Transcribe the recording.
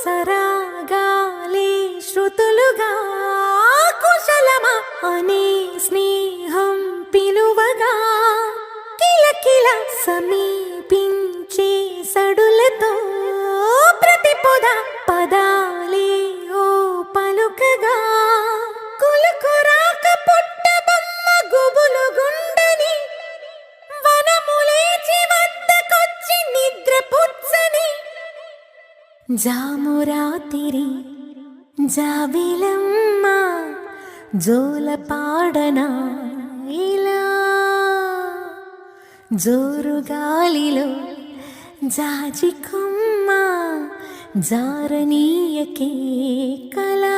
సరాగాలే శృతులుగా కుశలమా అనే స్నేహం పిలువగా కిలకిల సమీపించే సడులతో ప్రతి పదాలే ఓ పలుకగా కులుకురాక పుట్టబొమ్మ గుబులు గుండని వనములేచి వద్దకొచ్చి నిద్ర పుచ్చని జామురాతిరి జాబిలమ్మ జోల పాడనా ఇలా జోరు గాలిలో జాజి కొమ్మ జారనీయకే కళా